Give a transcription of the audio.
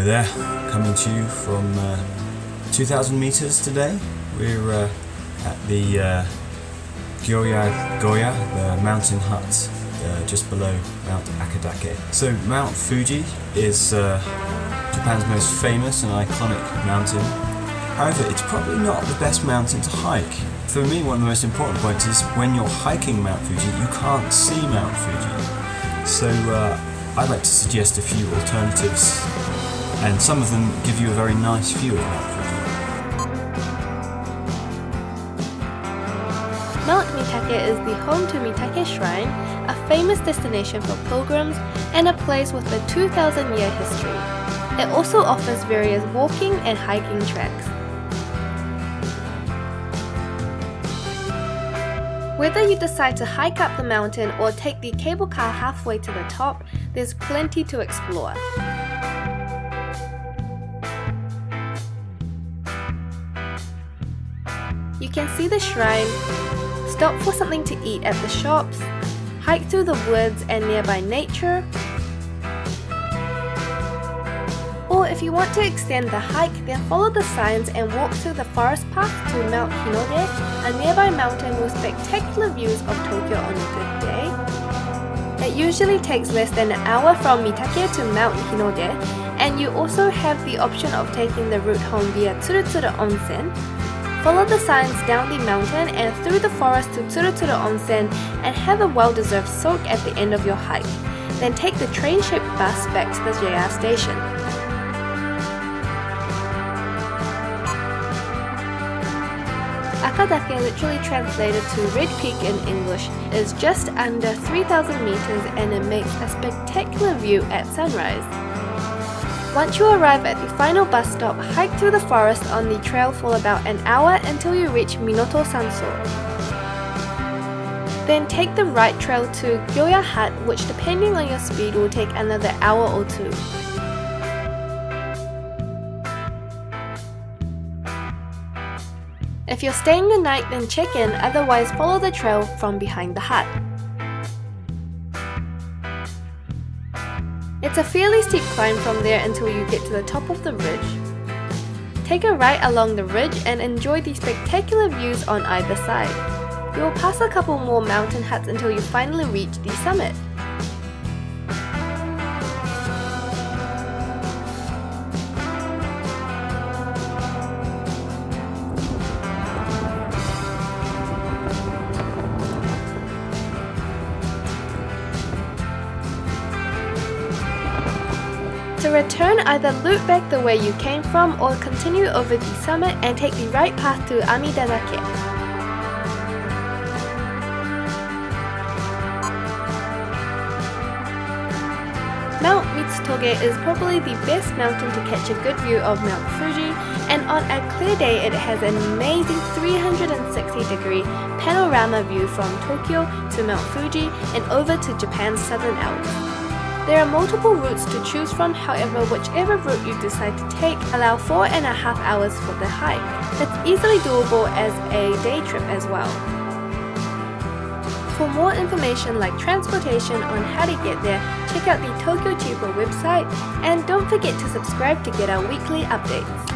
Hi there, coming to you from 2,000 meters today. We're at the Goya, the mountain hut just below Mount Akadake. So Mount Fuji is Japan's most famous and iconic mountain. However, it's probably not the best mountain to hike. For me, one of the most important points is when you're hiking Mount Fuji, you can't see Mount Fuji. So I'd like to suggest a few alternatives, and some of them give you a very nice view of Mount Fuji. Mount Mitake is the home to Mitake Shrine, a famous destination for pilgrims and a place with a 2,000-year history. It also offers various walking and hiking tracks. Whether you decide to hike up the mountain or take the cable car halfway to the top, there's plenty to explore. You can see the shrine, stop for something to eat at the shops, hike through the woods and nearby nature, or if you want to extend the hike, then follow the signs and walk through the forest path to Mount Hinode, a nearby mountain with spectacular views of Tokyo on a good day. It usually takes less than an hour from Mitake to Mount Hinode, and you also have the option of taking the route home via Tsurutsuru Onsen. Follow the signs down the mountain and through the forest to Tsurutsuru Onsen and have a well-deserved soak at the end of your hike. Then take the train-shaped bus back to the JR station. Akadake, literally translated to Red Peak in English, is just under 3,000 meters and it makes a spectacular view at sunrise. Once you arrive at the final bus stop, hike through the forest on the trail for about an hour until you reach Minoto Sanso. Then take the right trail to Goya Hut, which depending on your speed will take another hour or two. If you're staying the night, then check in, otherwise follow the trail from behind the hut. It's a fairly steep climb from there until you get to the top of the ridge. Take a right along the ridge and enjoy the spectacular views on either side. You will pass a couple more mountain huts until you finally reach the summit. To return, either loop back the way you came from or continue over the summit and take the right path to Amidazake. Mount Mitake is probably the best mountain to catch a good view of Mount Fuji, and on a clear day it has an amazing 360-degree panorama view from Tokyo to Mount Fuji and over to Japan's southern Alps. There are multiple routes to choose from, however, whichever route you decide to take allow 4.5 hours for the hike. It's easily doable as a day trip as well. For more information like transportation on how to get there, check out the TokyoCheapo website and don't forget to subscribe to get our weekly updates.